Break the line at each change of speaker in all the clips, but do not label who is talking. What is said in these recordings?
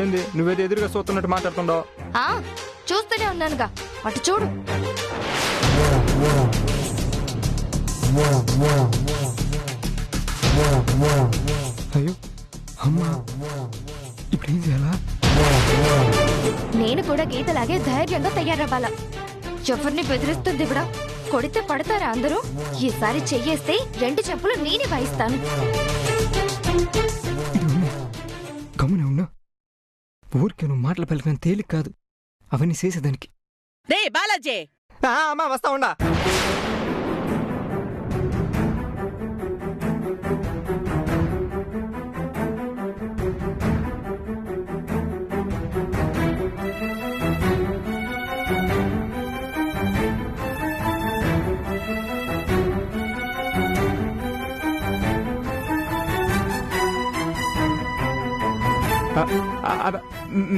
ఏంది నువ్వేదో ఎదురుగా చూస్తున్నట్టు మాట్లాడుతుండవు?
ఆ చూస్తూనే ఉన్నానుగా, అటు చూడు.
అయ్యో అమ్మా, ఇప్పుడు ఏం చేయాలా?
నేను కూడా గీతలాగే ధైర్యంగా తయారవ్వాలా. ఎవరిని బెదిరిస్తుంది ఇవిడ? కొడితే పడతారా అందరూ? ఈసారి చెయ్యేస్తే 2 చెప్పులు నేనే వాయిస్తాను.
గమనే ఉన్నా, ఊరికే నువ్వు మాటలు పలికిన తేలిక కాదు అవన్నీ చేసేదానికి.
రే బాలాజీ,
అమ్మా వస్తా ఉండా.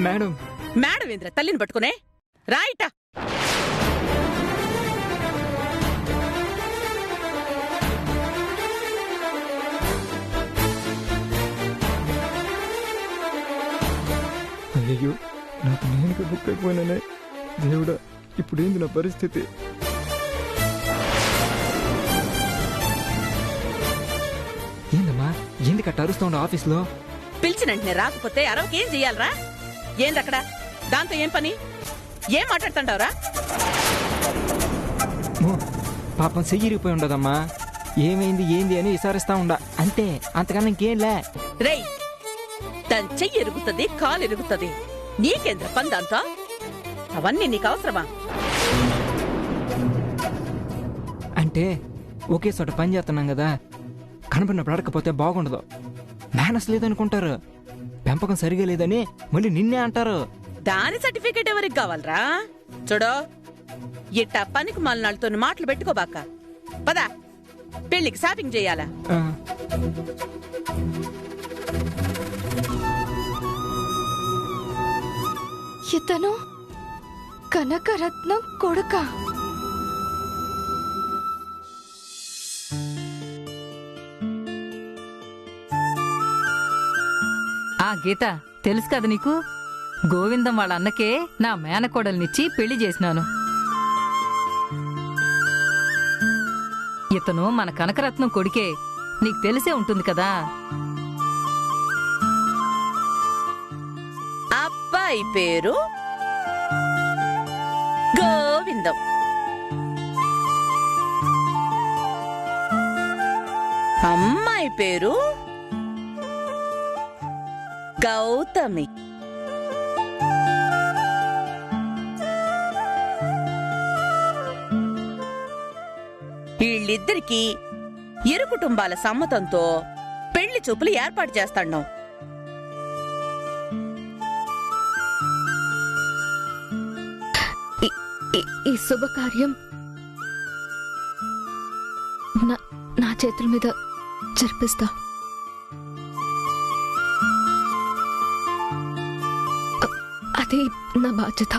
మేడం
మేడం ఇంద్ర తల్లిని పట్టుకునే రాయిట.
అయ్యో, నాకు నేనుగా బుక్ అయిపోయినానే దేవుడా, ఇప్పుడు ఏంది నా పరిస్థితి? ఏందమ్మా, ఎందుకు అట్ట అరుస్తూ ఉండ ఆఫీస్లో?
పిలిచినంటనే రాకపోతే అరవకేం చెయ్యాలరా? ఏందక్కడ దాంతో ఏం పని? ఏం మాట్లాడుతుండవరా?
పాపం చెయ్యిరిగిపోయి ఉండదమ్మా. ఏమైంది ఏంది అని విసారిస్తా ఉండా అంతే, అంతకన్నా ఇంకేంలే.
రేయ్, దాని చెయ్యి ఎరుగుతుంది, కాలు ఎరుగుతుంది, నీకేంద్ర పని దాంతో? అవన్నీ నీకు అవసరమా?
అంటే ఒకే చోట పని చేస్తున్నాం కదా, కనపడినప్పుడు అడకపోతే బాగుండదు. మేనస్ లేదనుకుంటారు, పెంపకం సరిగా లేదని మళ్ళీ నిన్నే అంటారు.
దాని సర్టిఫికేట్ ఎవరికి కావాలరా? చూడో, ఇట్టా పనికి మలనాళ్ళతో మాటలు పెట్టుకోబాక. పదా, పెళ్లికి షాపింగ్ చెయ్యాలా?
ఇతను కనకరత్నం కొడుక.
గీత తెలుసు కదా నీకు? గోవిందం వాళ్ళ అన్నకే నా మేనకోడల్నిచ్చి పెళ్లి చేసినాను. ఇతను మన కనకరత్నం కొడుకే, నీకు తెలిసే ఉంటుంది కదా.
అబ్బాయి పేరు గోవిందం, అమ్మాయి పేరు గౌతమి. వీళ్ళిద్దరికీ ఇరు కుటుంబాల సమ్మతంతో పెళ్లి చూపులు ఏర్పాటు చేస్తాం.
ఈ శుభకార్యం నా చేతుల మీద జరిపిస్తా. అది నా బాధ్యత.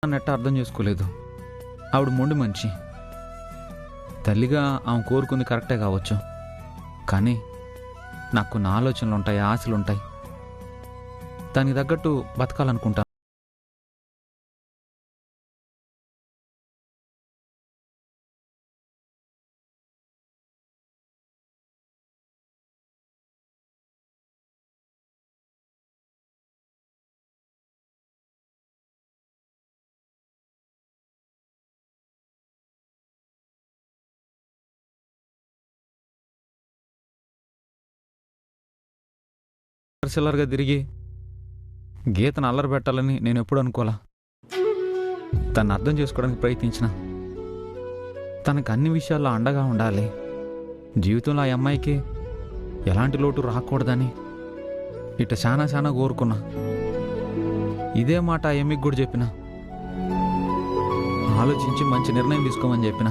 అన్నట్టు అర్థం చేసుకోలేదు. ఆవిడ మొండి మనిషి. తల్లిగా ఆమె కోరుకుంది కరెక్టే కావచ్చు, కానీ నాకు కొన్ని ఆలోచనలు ఉంటాయి, ఆశలు ఉంటాయి. దానికి తగ్గట్టు బతకాలనుకుంటాను. చిల్లరగా తిరిగి గీతను అల్లరి పెట్టాలని నేను ఎప్పుడు అనుకోలా. తను అర్థం చేసుకోవడానికి ప్రయత్నించిన. తనకు అన్ని విషయాల్లో అండగా ఉండాలి, జీవితంలో ఆ అమ్మాయికి ఎలాంటి లోటు రాకూడదని ఇట చాలా కోరుకున్నా. ఇదే మాట ఆ ఎమ్మికి కూడా చెప్పిన. ఆలోచించి మంచి నిర్ణయం తీసుకోమని చెప్పిన.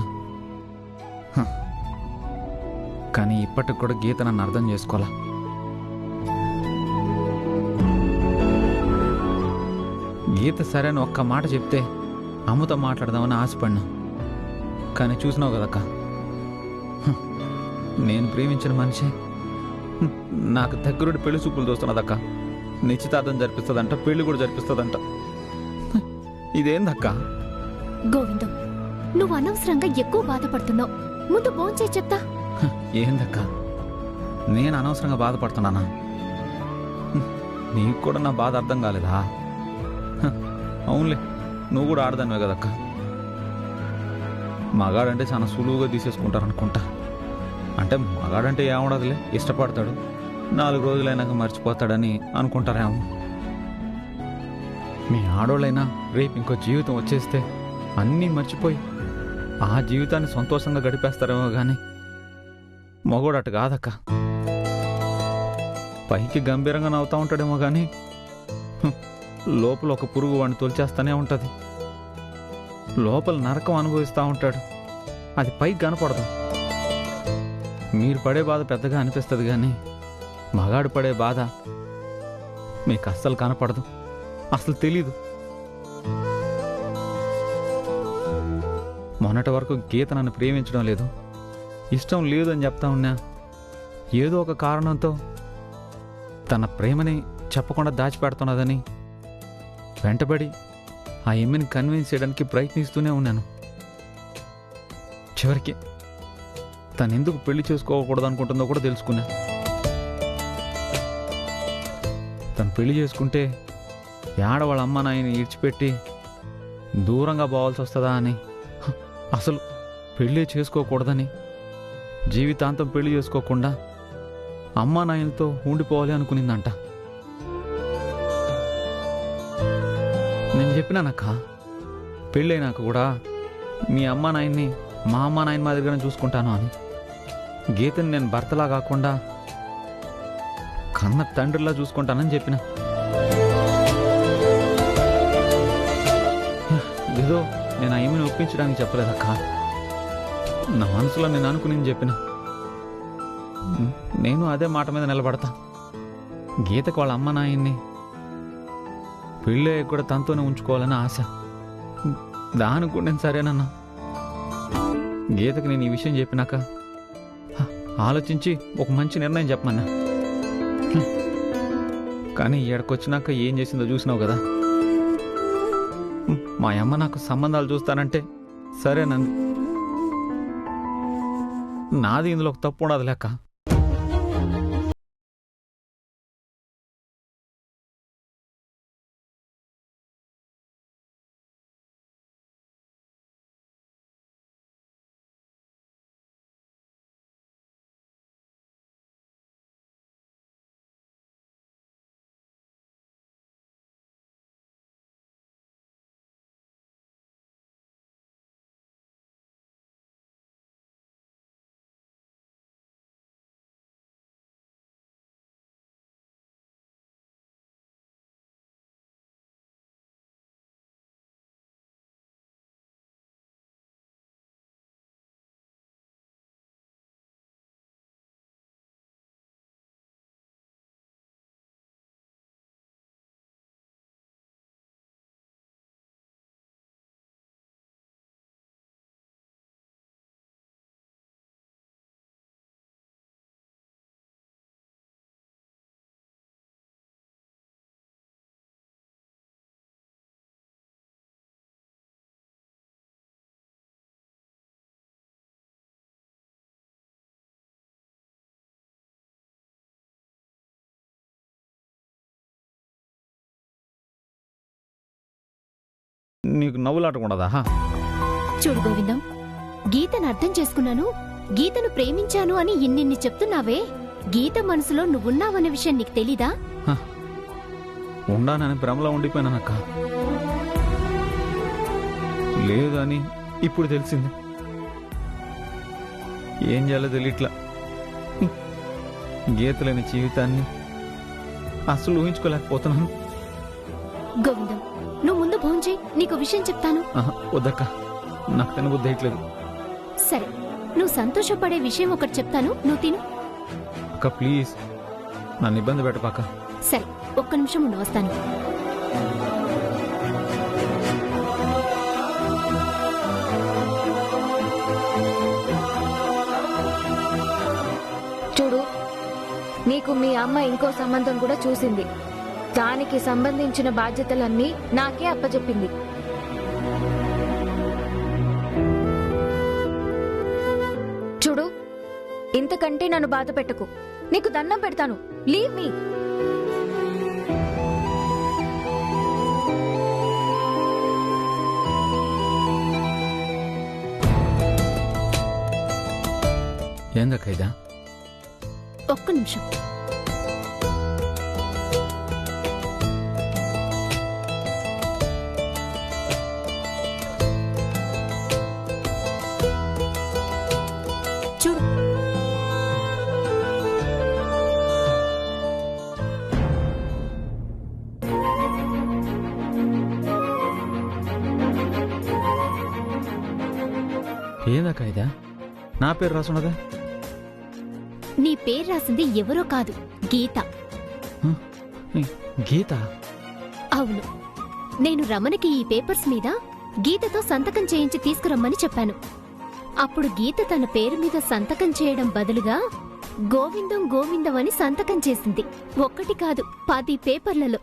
కానీ ఇప్పటికి కూడా గీత నన్ను అర్థం చేసుకోవాలా. గీత సరైన ఒక్క మాట చెప్తే అమ్మతో మాట్లాడదామని ఆశపడినా. కానీ చూసినావు కదక్క, నేను ప్రేమించిన మనిషి నాకు దగ్గరుండి పెళ్లి చూపులు చూస్తున్నదక్క. నిశ్చితార్థం జరిపిస్తుందంట, పెళ్లి కూడా జరిపిస్తుందంట. ఇదేందక్క?
గోవిందం, నువ్వు అనవసరంగా ఎక్కువ బాధపడుతున్నావు. ముందు భోంచే చెప్తా.
ఏందక్క, నేను అనవసరంగా బాధపడుతున్నానా? నీకు కూడా నా బాధ అర్థం కాలేదా? అవునులే, నువ్వు కూడా ఆడదానివే కదక్క. మగాడంటే చాలా సులువుగా తీసేసుకుంటారనుకుంటా. అంటే మగాడంటే ఏముండదులే, ఇష్టపడతాడు, 4 రోజులైనాక మర్చిపోతాడని అనుకుంటారేమో. మీ ఆడోళ్ళైనా రేపు ఇంకో జీవితం వచ్చేస్తే అన్నీ మర్చిపోయి ఆ జీవితాన్ని సంతోషంగా గడిపేస్తారేమో కానీ మగోడు అటు కాదక్క. పైకి గంభీరంగా నవ్వుతూ ఉంటాడేమో కానీ లోపల ఒక పురుగు వాడిని తొలిచేస్తూనే ఉంటుంది. లోపల నరకం అనుభవిస్తూ ఉంటాడు. అది పైకి కనపడదు. మీరు పడే బాధ పెద్దగా అనిపిస్తుంది కానీ మగాడు పడే బాధ మీకు అస్సలు కనపడదు, అసలు తెలీదు. మొన్నటి వరకు గీత నన్ను ప్రేమించడం లేదు, ఇష్టం లేదు అని చెప్తా ఉన్నా. ఏదో ఒక కారణంతో తన ప్రేమని చెప్పకుండా దాచిపెడుతున్నదని వెంటబడి ఆ ఎమ్మిని కన్విన్స్ చేయడానికి ప్రయత్నిస్తూనే ఉన్నాను. చివరికి తను ఎందుకు పెళ్లి చేసుకోకూడదు అనుకుంటుందో కూడా తెలుసుకున్నా. తను పెళ్లి చేసుకుంటే వాళ్ళ అమ్మ నాయని ఈడ్చిపెట్టి దూరంగా పోవాల్సి వస్తుందా అని, అసలు పెళ్ళి చేసుకోకూడదని, జీవితాంతం పెళ్లి చేసుకోకుండా అమ్మా నాయనతో ఉండిపోవాలి అనుకునిందంట. నేను చెప్పినానక్క, పెళ్ళైనాక కూడా మీ అమ్మా నాయన్ని మా అమ్మా నాయన మాదిరిగానే చూసుకుంటాను అని. గీతని నేను భర్తలా కాకుండా కన్న తండ్రిలా చూసుకుంటానని చెప్పిన. ఏదో నేను ఆ ఏమిని ఒప్పించడానికి చెప్పలేదక్క, నా మనసులో నేను అనుకుని చెప్పిన. నేను అదే మాట మీద నిలబడతా. గీతకు వాళ్ళ అమ్మ నాయన్ని పెళ్ళి కూడా తనతోనే ఉంచుకోవాలని ఆశ. దానికి కూడా నేను సరేనన్నా. గీతకి నేను ఈ విషయం చెప్పినాక ఆలోచించి ఒక మంచి నిర్ణయం చెప్పమన్నా. కానీ ఈడకొచ్చినాక ఏం చేసిందో చూసినావు కదా. మా అమ్మ నాకు సంబంధాలు చూస్తానంటే సరేనంది. నాది ఇందులో ఒక తప్పు ఉండదు లెక్క. నీకు నవ్వులాటకుండదా?
చూడు గోవిందం, గీతను అర్థం చేసుకున్నాను, గీతను ప్రేమించాను అని ఇన్నిన్ని చెప్తున్నావే, గీత మనసులో నువ్వున్నావనే విషయం నీకు తెలీదా?
ఉండానని భ్రమలో ఉండిపోయినానక్క. లేదు అని ఇప్పుడు తెలిసింది. ఏం చేయాలో తెలియట్లా. గీతలేని జీవితాన్ని అసలు ఊహించుకోలేకపోతున్నాను.
గోవిందం, నువ్వు ముందు భోంచేయి, నీకు విషయం చెప్తాను.
వద్దక్క, నాకు తినబుద్ధి అయ్యట్లేదు.
సరే, నువ్వు సంతోషపడే విషయం ఒకటి చెప్తాను, నువ్వు తిను.
అక్క ప్లీజ్, నన్ను ఇబ్బంది పెట్టపాక.
సరే, ఒక్క నిమిషం ఉండి వస్తాను.
చూడు, నీకు మీ అమ్మ ఇంకో సంబంధం కూడా చూసింది. దానికి సంబంధించిన బాధ్యతలన్నీ నాకే అప్పచెప్పింది. చూడు, ఇంతకంటే నన్ను బాధ పెట్టకు. నీకు దండం పెడతాను, లీవ్ మీ.
ఏందక్క ఇదా?
ఒక్క నిమిషం. చూడు,
ఏందక్క ఇదా? నా పేరు రాసున్నదా?
నీ పేరు రాసింది ఎవరో కాదు, గీత.
గీత?
అవును, నేను రమణకి ఈ పేపర్స్ మీద గీతతో సంతకం చేయించి తీసుకురమ్మని చెప్పాను. అప్పుడు గీత తన పేరు మీద సంతకం చేయడం బదులుగా గోవిందం గోవిందం అని సంతకం చేసింది. ఒక్కటి కాదు, 10 పేపర్లలో.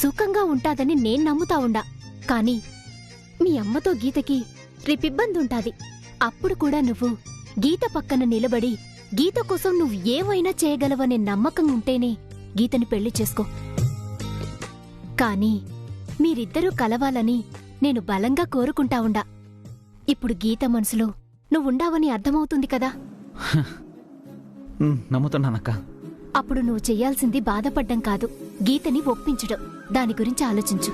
సుఖంగా ఉంటాదని నేను నమ్ముతా ఉండా. కాని మీ అమ్మతో గీతకి రేపిబ్బందుంటాది. అప్పుడు కూడా నువ్వు గీత పక్కన నిలబడి గీత కోసం నువ్వు ఏవైనా చేయగలవనే నమ్మకం ఉంటేనే గీతని పెళ్లి చేసుకో. కాని మీరిద్దరూ కలవాలని నేను బలంగా కోరుకుంటా ఉండా. ఇప్పుడు గీత మనసులో నువ్వుండావని అర్థమవుతుంది కదా.
నమ్ముతున్నానక్క.
అప్పుడు నువ్వు చెయ్యాల్సింది బాధపడ్డం కాదు, గీతని ఒప్పించడం. దాని గురించి ఆలోచించు.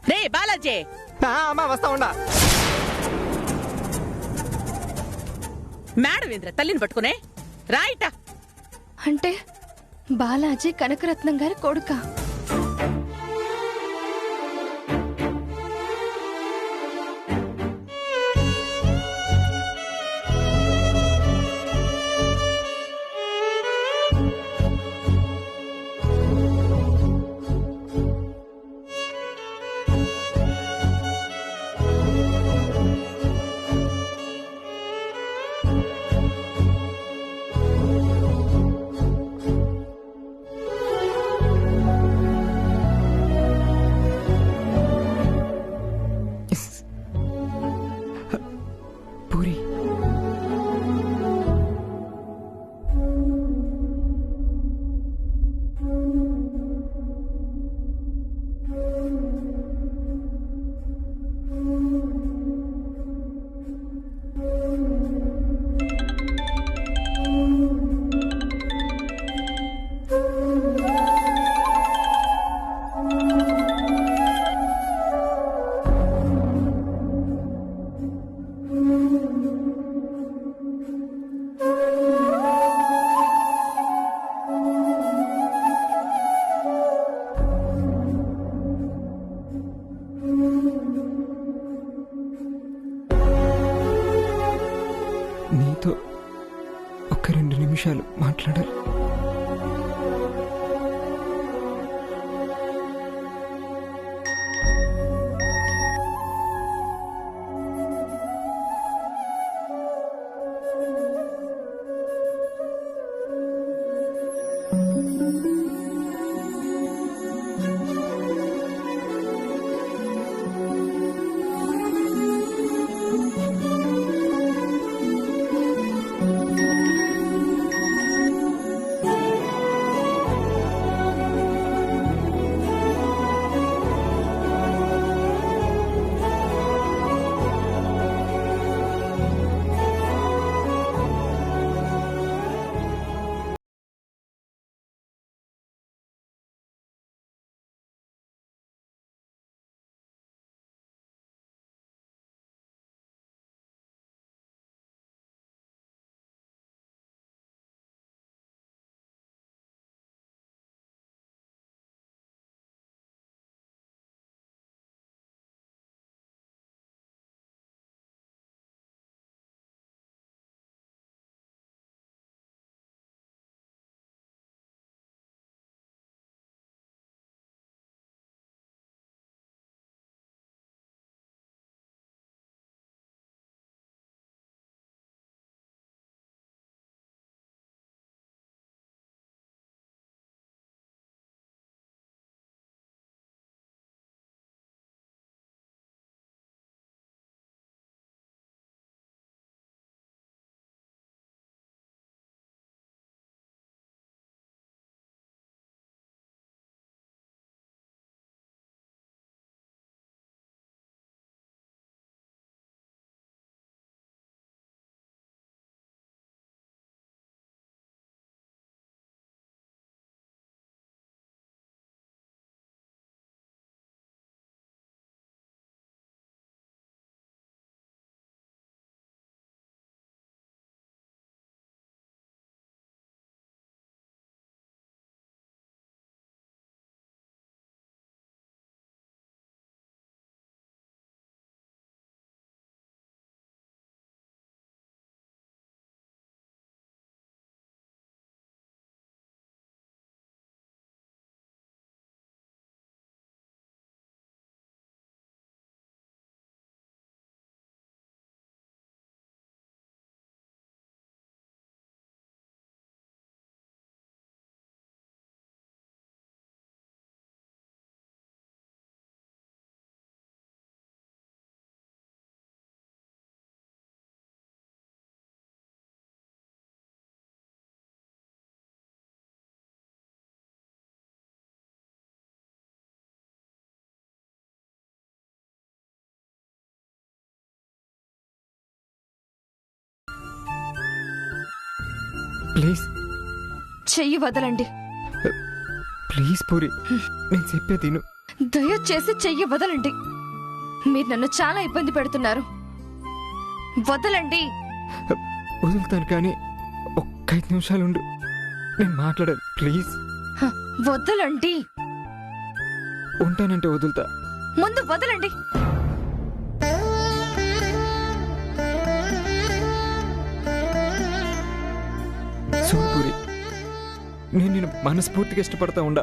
రే బాలాజీ,
అమ్మా వస్తా ఉండా.
మేడం ఇంద్ర తల్లిని పట్టుకునే రాయిట.
అంటే బాలాజీ కనకరత్నం గారి కొడుక?
నీతో ఒక 2 నిమిషాలు మాట్లాడాలి. ప్లీజ్
చెయ్యి వదలండి.
ప్లీజ్ పూరి, నేను చెప్పేది విను.
దయచేసి చెయ్యి వదలండి. మీరు నన్ను చాలా ఇబ్బంది పెడుతున్నారు. వదలండి.
వదులుతాను కానీ ఒక్క 5 నిమిషాలు ఉండు, నేను మాట్లాడాలి. ప్లీజ్
వదలండి.
ఉంటానంటే వదులుతా.
ముందు వదలండి.
చూడు పూరి, నేను నిన్ను మనస్ఫూర్తిగా ఇష్టపడతా ఉండా.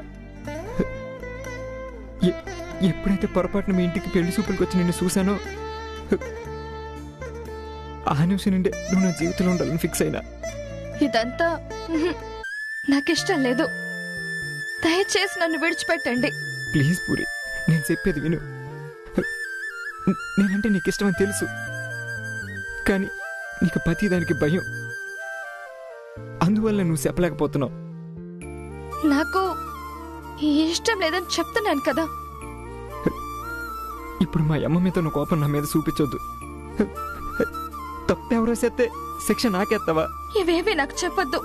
ఎప్పుడైతే పొరపాటున మీ ఇంటికి పెళ్లి చూపులకు వచ్చి నిన్ను చూశానో ఆ నిమిషం నుండే నువ్వు నా జీవితంలో ఉండాలని ఫిక్స్ అయినా.
ఇదంతా నాకిష్టం లేదు. దయచేసి నన్ను విడిచిపెట్టండి.
ప్లీజ్ పూరి, నేను చెప్పేది విను. నేనంటే నీకు ఇష్టమని తెలుసు, కానీ నీకు ప్రతిదానికి భయం. అందువల్ల నువ్వు చెప్పలేకపోతున్నావు.
నాకు ఇష్టం లేదని చెప్తున్నాను కదా.
ఇప్పుడు మా అమ్మ మీద నువ్వు కోపం నా మీద చూపించొద్దు. తప్పెవరో చేస్తే శిక్ష నాకేస్తావా?
ఇవేవి నాకు చెప్పొద్దు.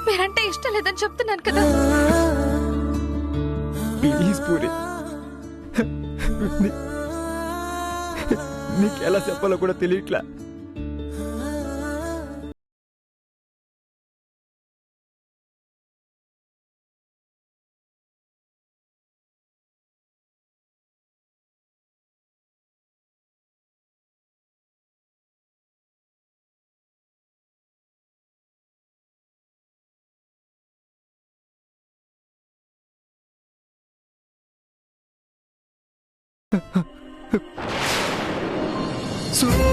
మీరంటే ఇష్టం లేదని చెప్తున్నాను కదా.
ప్లీజ్ పూరి, నీకు ఎలా చెప్పాలో కూడా తెలియట్లా. సు-